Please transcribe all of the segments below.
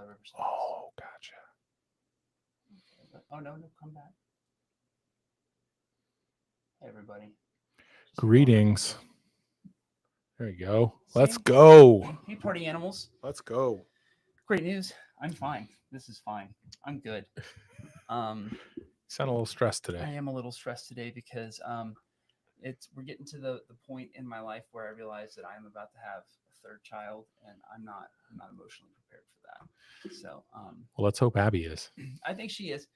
Riverside. Oh, gotcha. Oh, no, come back. Hey, everybody. Greetings. There you go. Let's See? go. Hey, party animals. Let's go. Great news. I'm fine. This is fine. I'm good. Sound a little stressed I today. am a little stressed today because we're getting to the point in my life where I realize that I'm about to have a third child, and I'm not emotionally prepared for that. So Well, let's hope Abby is. I think she is.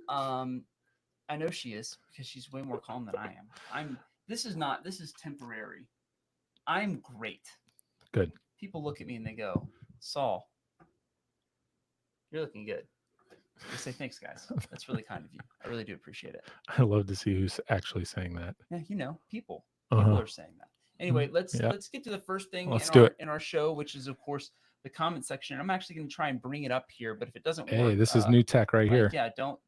I know she is because she's way more calm than I am. This is temporary. I'm great. Good. People look at me and they go, Saul, you're looking good. I say, thanks, guys. That's really kind of you. I really do appreciate it. I love to see who's actually saying that. Yeah, people Uh-huh. are saying that. Anyway, let's get to the first thing Let's do it. in our show, which is of course the comment section. I'm actually going to try and bring it up here, but if it doesn't work, Hey, this is new tech right here. Yeah, don't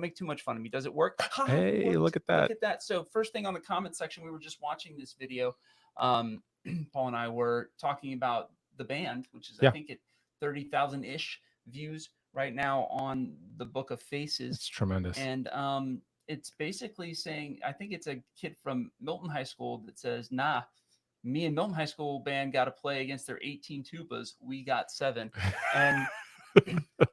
make too much fun of me. Does it work? Hey, look at that. Look at that. So first thing on the comment section, we were just watching this video. Paul and I were talking about the band, which is I think at 30,000 ish views right now on the Book of Faces. It's tremendous. And it's basically saying, I think it's a kid from Milton High School that says, nah, me and Milton High School band got to play against their 18 tubas. We got 7. And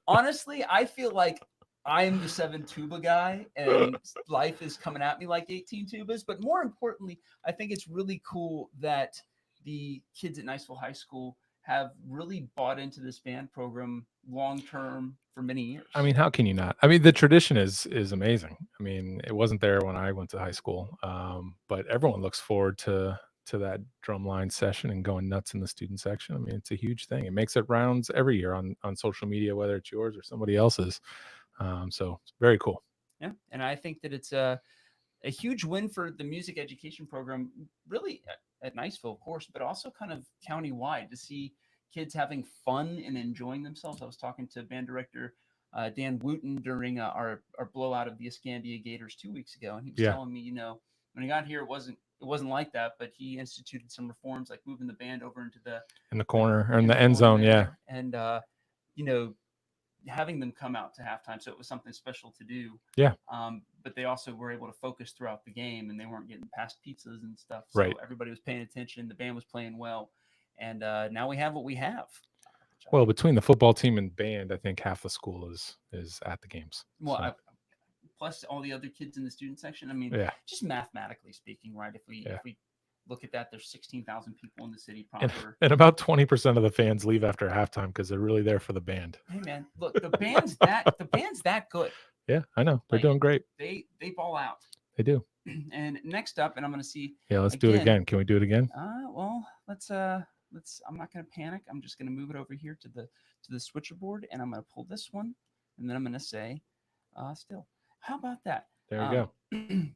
honestly, I feel like I'm the 7 tuba guy and life is coming at me like 18 tubas. But more importantly, I think it's really cool that the kids at Niceville High School have really bought into this band program long term for many years. I mean, how can you not? I mean, the tradition is amazing. I mean, it wasn't there when I went to high school, but everyone looks forward to that drumline session and going nuts in the student section. I mean, it's a huge thing. It makes it rounds every year on social media, whether it's yours or somebody else's. So it's very cool. Yeah, and I think that it's a huge win for the music education program, really at Niceville, of course, but also kind of countywide to see kids having fun and enjoying themselves. I was talking to band director Dan Wooten during our blowout of the Escandia Gators 2 weeks ago, and he was telling me, when he got here, it wasn't like that, but he instituted some reforms like moving the band over into the corner or in the end zone, and having them come out to halftime. So it was something special to do. Yeah. But they also were able to focus throughout the game, and they weren't getting past pizzas and stuff. So everybody was paying attention. The band was playing well. And now we have what we have. Well, between the football team and band, I think half the school is at the games. Well, plus all the other kids in the student section. I mean, just mathematically speaking, right? If we look at that, there's 16,000 people in the city proper. And about 20% of the fans leave after halftime because they're really there for the band. Hey man, look, the band's that good. Yeah, I know. They're doing great. They ball out. They do. And next up, and I'm going to see. Yeah, let's do it again. Can we do it again? Well, let's. I'm not going to panic. I'm just going to move it over here to the switcher board, and I'm going to pull this one, and then I'm going to say, still. How about that? There we go.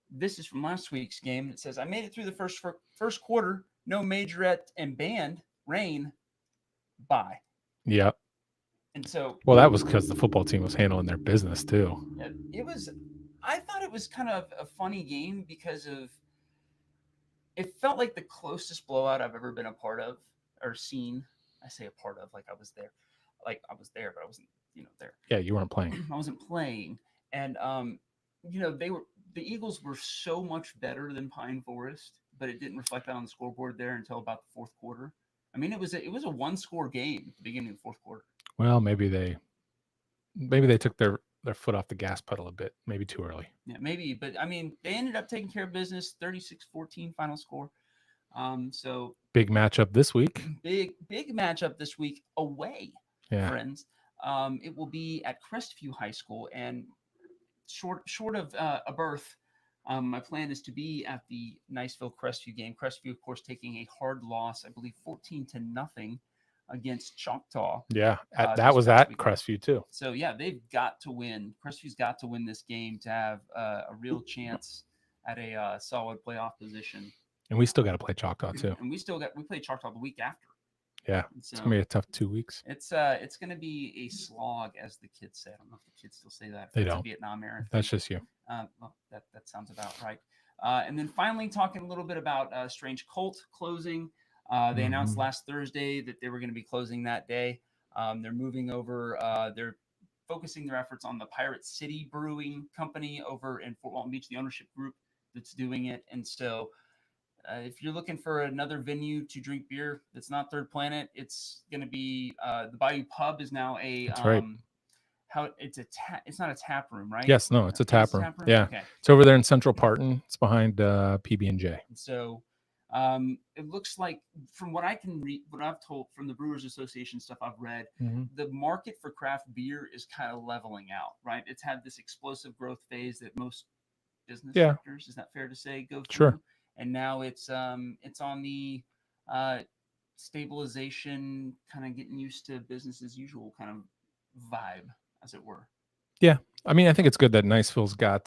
This is from last week's game. It says, I made it through the first quarter. No majorette and band. Rain. Bye. Yep. And so. Well, that was because the football team was handling their business too. It was. I thought it was kind of a funny game because of. It felt like the closest blowout I've ever been a part of or seen. I say a part of, like I was there. Like I was there, but I wasn't, there. Yeah, you weren't playing. I wasn't playing. And, the Eagles were so much better than Pine Forest, but it didn't reflect that on the scoreboard there until about the fourth quarter. I mean, it was a 1-score game at the beginning of the fourth quarter. Well, maybe they took their foot off the gas pedal a bit, maybe too early. Yeah, maybe. But, I mean, they ended up taking care of business, 36-14 final score. So big matchup this week. Big matchup this week away, friends. It will be at Crestview High School, and short of a berth, my plan is to be at the Niceville Crestview game. Crestview, of course, taking a hard loss, I believe 14-0 against Choctaw. Yeah, that was at Crestview too. So yeah, they've got to win. Crestview's got to win this game to have a real chance at a solid playoff position. And we still got to play Choctaw too. And we play Choctaw the week after. Yeah, so, it's gonna be a tough 2 weeks. It's gonna be a slog, as the kids say. I don't know if the kids still say that. They don't. A Vietnam era. That's just you. Well, that sounds about right. And then finally, talking a little bit about Strange Cult closing. They announced last Thursday that they were going to be closing that day. They're moving over. They're focusing their efforts on the Pirate City Brewing Company over in Fort Walton Beach, the ownership group that's doing it. And so, if you're looking for another venue to drink beer that's not Third Planet, it's going to be the Bayou Pub is now a That's right. how it's not a tap room, right? Yes, no, it's a It is tap room. Yeah, Okay. it's over there in Central Parton. It's behind PB&J. And so it looks like, from what I can read, what I've told from the Brewers Association stuff I've read, the market for craft beer is kind of leveling out, right? It's had this explosive growth phase that most business sectors, is that fair to say, go through? Sure. And now it's on the stabilization, kind of getting used to business as usual kind of vibe, as it were. Yeah. I mean, I think it's good that Niceville's got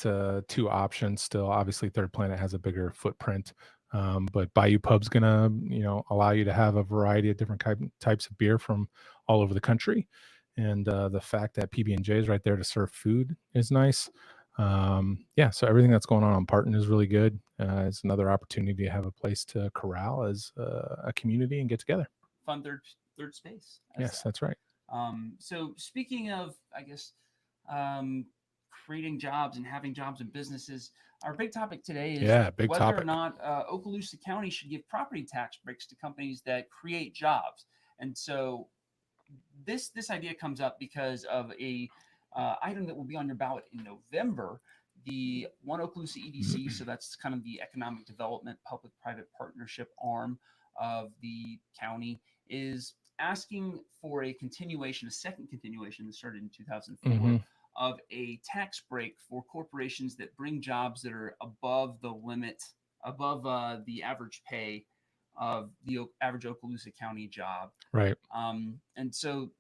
2 options still. Obviously, Third Planet has a bigger footprint, but Bayou Pub's gonna, allow you to have a variety of different types of beer from all over the country, and the fact that PB&J is right there to serve food is nice. Yeah, so everything that's going on Parton is really good. It's another opportunity to have a place to corral as a community and get together. Fun third space. Yes, that's right. So speaking of, I guess, creating jobs and having jobs in businesses, our big topic today is whether or not Okaloosa County should give property tax breaks to companies that create jobs. And so this idea comes up because of a item that will be on your ballot in November. The One Okaloosa EDC, so that's kind of the economic development public-private partnership arm of the county, is asking for a second continuation that started in 2004, of a tax break for corporations that bring jobs that are above the limit, above the average pay of the average Okaloosa County job. Right. And so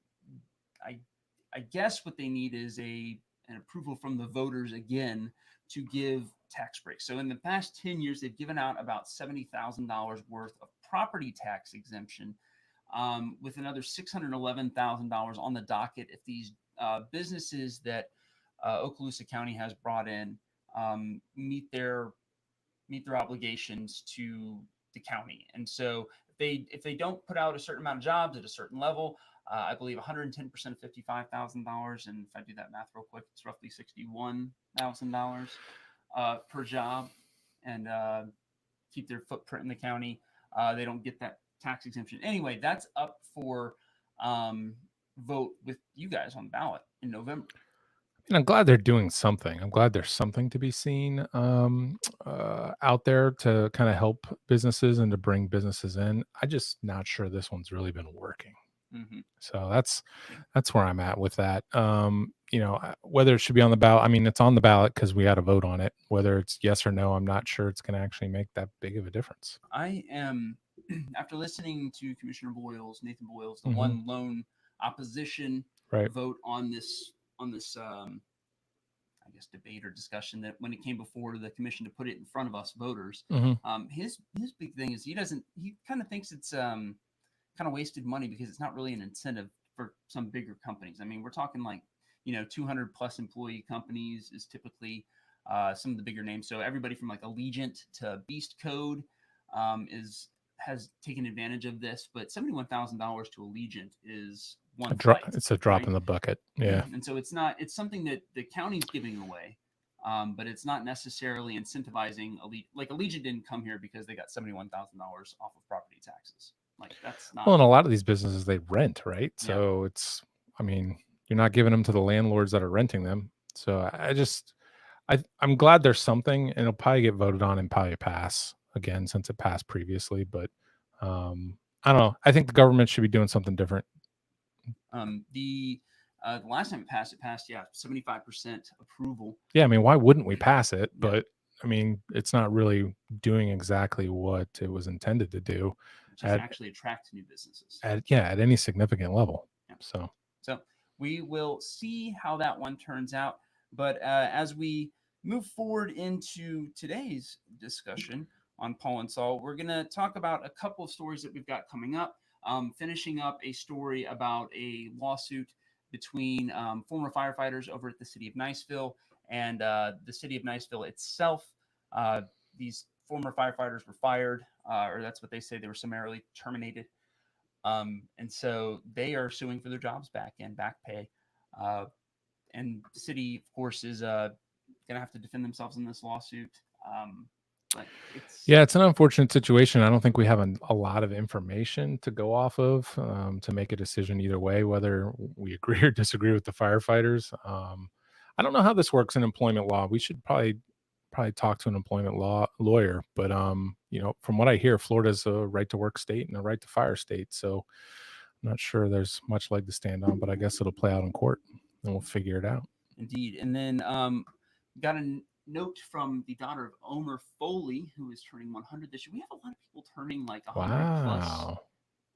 I guess what they need is an approval from the voters again to give tax breaks. So in the past 10 years, they've given out about $70,000 worth of property tax exemption, with another $611,000 on the docket if these businesses that Okaloosa County has brought in meet their obligations to the county. And so if they don't put out a certain amount of jobs at a certain level, I believe 110% of $55,000, and if I do that math real quick, it's roughly $61,000 per job, and keep their footprint in the county. They don't get that tax exemption. Anyway, that's up for vote with you guys on the ballot in November. And I'm glad they're doing something. I'm glad there's something to be seen out there to kind of help businesses and to bring businesses in. I'm just not sure this one's really been working. So that's where I'm at with that. Whether it should be on the ballot. I mean, it's on the ballot because we had a vote on it. Whether it's yes or no, I'm not sure it's going to actually make that big of a difference. I am, after listening to Commissioner Nathan Boyles, the one lone opposition vote on this I guess debate or discussion, that when it came before the commission to put it in front of us voters, his big thing is he kind of thinks it's kind of wasted money because it's not really an incentive for some bigger companies. I mean, we're talking like 200 plus employee companies is typically some of the bigger names. So everybody from like Allegiant to Beast Code has taken advantage of this, but $71,000 to Allegiant is one flight. It's a drop in the bucket. Yeah. And so it's something that the county's giving away, but it's not necessarily incentivizing Allegiant. Like Allegiant didn't come here because they got $71,000 off of property taxes. Like that's not. Well, and a lot of these businesses, they rent, right? So it's, I mean, you're not giving them to the landlords that are renting them. So I'm glad there's something, and it'll probably get voted on and probably pass again since it passed previously. But I don't know. I think the government should be doing something different. The last time it passed 75% approval. Yeah, I mean, why wouldn't we pass it? But I mean, it's not really doing exactly what it was intended to do. Which is actually attract new businesses. At any significant level. Yeah. So we will see how that one turns out. But as we move forward into today's discussion on Paul and Saul, we're going to talk about a couple of stories that we've got coming up. Finishing up a story about a lawsuit between former firefighters over at the city of Niceville and the city of Niceville itself. These former firefighters were fired, or that's what they say. They were summarily terminated And so they are suing for their jobs back and back pay. And the city, of course, is going to have to defend themselves in this lawsuit. But it's Yeah, it's an unfortunate situation. I don't think we have a lot of information to go off of to make a decision either way, whether we agree or disagree with the firefighters. I don't know how this works in employment law. We should probably talk to an employment law lawyer. But from what I hear, Florida's a right to work state and a right to fire state. So I'm not sure there's much leg to stand on, but I guess it'll play out in court and we'll figure it out. indeed. And then got a note from the daughter of Omer Foley, who is turning 100 this year. We have a lot of people turning like 100 plus Wow.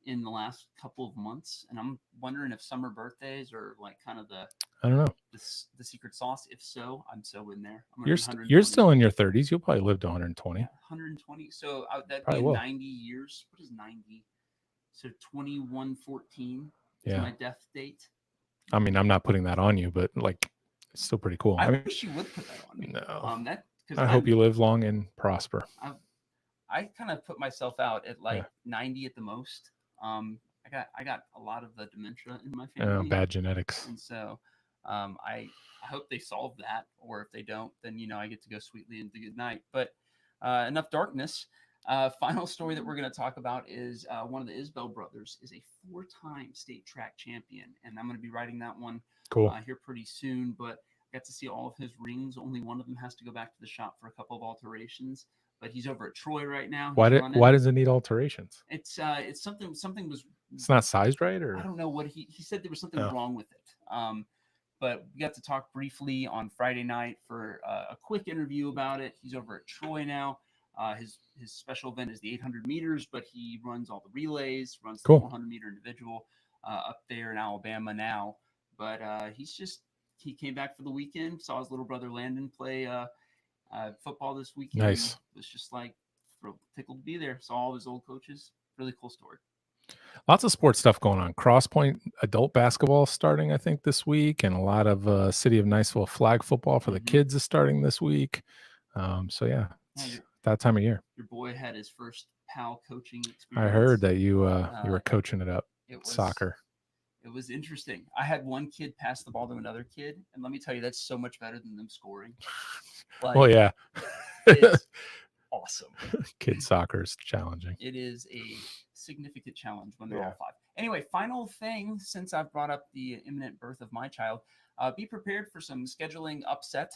in the last couple of months, and I'm wondering if summer birthdays are like kind of I don't know. the secret sauce. If so, I'm so in there. I'm You're gonna be you're 120. still in your 30s. You'll probably live to 120. Yeah, 120. So that'd Probably be will. 90 years. What is 90? So 2114 is Yeah. my death date. I mean, I'm not putting that on you, but like, it's still pretty cool. I I mean, wish you would put that on me. no. That because I hope you live long and prosper. I kind of put myself out at like Yeah. 90 at the most. I got a lot of the dementia in my family, Bad genetics. and so I hope they solve that. Or if they don't, then I get to go sweetly into good night. But enough darkness. Final story that we're going to talk about is one of the Isbell brothers is a 4-time state track champion, and I'm going to be writing that one Cool. here pretty soon. But I got to see all of his rings. Only one of them has to go back to the shop for a couple of alterations. But he's over at Troy right now. Why does it need alterations? It's something was. It's not sized right, I or don't know what he said. There was something Oh. wrong with it. But we got to talk briefly on Friday night for a quick interview about it. He's over at Troy now. His special event is the 800 meters, but he runs all the relays, runs the Cool. 400 meter individual up there in Alabama now. But he came back for the weekend, saw his little brother Landon play football this weekend. Nice. Was just like tickled to be there. Saw all of his old coaches. Really cool story. lots of sports stuff going on. Crosspoint adult basketball starting, I think, this week, and a lot of City of Niceville flag football for the Mhm. kids is starting this week. So yeah, it's that time of year. Your boy had his first PAL coaching experience. I heard that you were coaching it up. Soccer. It was interesting. I had one kid pass the ball to another kid, and let me tell you, that's so much better than them scoring. Well, yeah. It's awesome. Kid soccer is challenging. It is a significant challenge when they're all 5. Anyway, final thing, since I've brought up the imminent birth of my child, be prepared for some scheduling upset.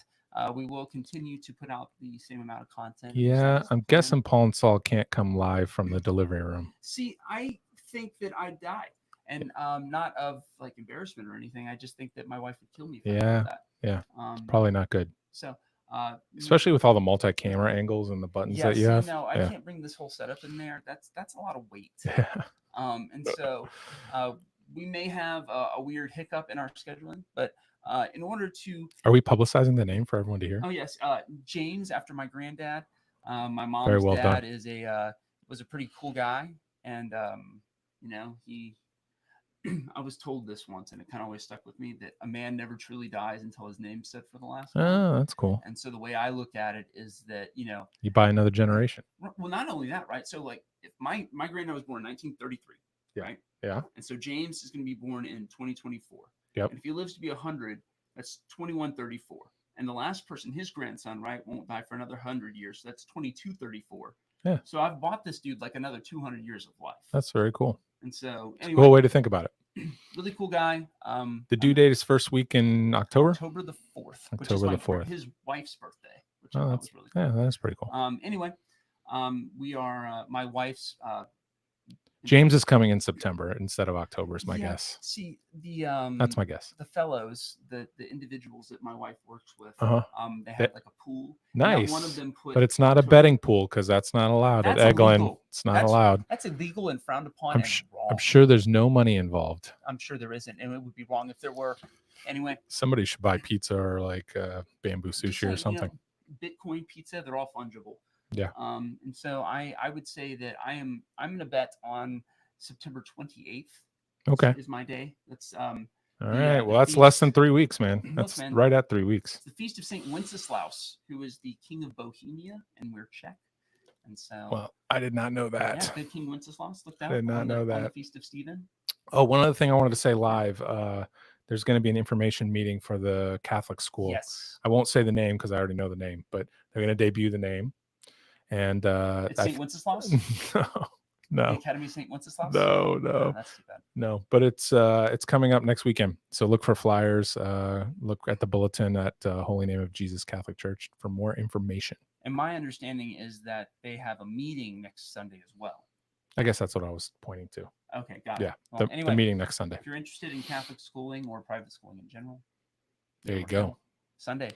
We will continue to put out the same amount of content. Yeah, I'm guessing Paul and Saul can't come live from the delivery room. See, I think that I'd die. And not of like embarrassment or anything. I just think that my wife would kill me. If I did that. Yeah. Probably not good. So, especially with all the multi-camera angles and the buttons that you have. No, I can't bring this whole setup in there. That's a lot of weight. Yeah. And so we may have a weird hiccup in our scheduling, but in order to. Are we publicizing the name for everyone to hear? Oh yes, James, after my granddad. My mom's Very well dad done. was a pretty cool guy, and he. I was told this once, and it kind of always stuck with me, that a man never truly dies until his name's said for the last time. Oh, that's cool. And so the way I look at it is that, you buy another generation. Well, not only that, right? So like if my granddad was born in 1933, right? Yeah. And so James is going to be born in 2024. Yep. And if he lives to be 100, that's 2134. And the last person, his grandson, right, won't die for another 100 years. So that's 2234. Yeah. So I've bought this dude like another 200 years of life. That's very cool. And so anyway, cool way to think about it. Really cool guy. The due date is first week in October. October the 4th. October the 4th. His wife's birthday. Which that's was really cool. Yeah, that's pretty cool. Anyway, we are my wife's. James is coming in September instead of October, is my guess. See, the that's my guess. The fellows, the individuals that my wife works with, they have like a pool. Nice. One of them put, but it's not a betting pool because that's not allowed at Eglin. It's not allowed. That's illegal and frowned upon. I'm sure there's no money involved. I'm sure there isn't, and it would be wrong if there were. Anyway, somebody should buy pizza or like bamboo sushi or something. Bitcoin pizza, they're all fungible. Yeah. And so I would say that I'm going to bet on September 28th. Okay. Is my day. That's all right. Well, that's less than 3 weeks, man. That's right at 3 weeks. It's the feast of Saint Wenceslaus, who is the king of Bohemia, and we're Czech. And so, Well, I did not know yeah, that. good King Wenceslas looked I out did not on know on the that. Feast of Stephen. Oh, one other thing I wanted to say live. There's going to be an information meeting for the Catholic school. Yes. I won't say the name because I already know the name, but they're going to debut the name. And It's St. Wenceslas? no, The no, Academy of St. Wenceslas? no, Oh, no, that's too bad. no. But it's coming up next weekend. So look for flyers. Look at the bulletin at Holy Name of Jesus Catholic Church for more information. And my understanding is that they have a meeting next Sunday as well. I guess that's what I was pointing to. Okay, got Yeah, it. Well, the anyway, meeting next Sunday. if you're interested in Catholic schooling or private schooling in general, There you we go. Sunday.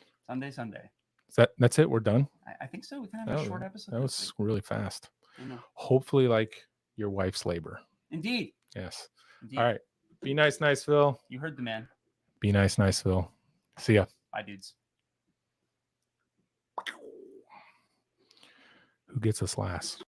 That's it. We're done. I think so. We can have a short episode. That this was week. really fast. I know. Hopefully, like your wife's labor. Indeed. Yes. Indeed. All right. Be nice, Niceville. You heard the man. Be nice, Niceville. See ya. Bye, dudes. Who gets us last?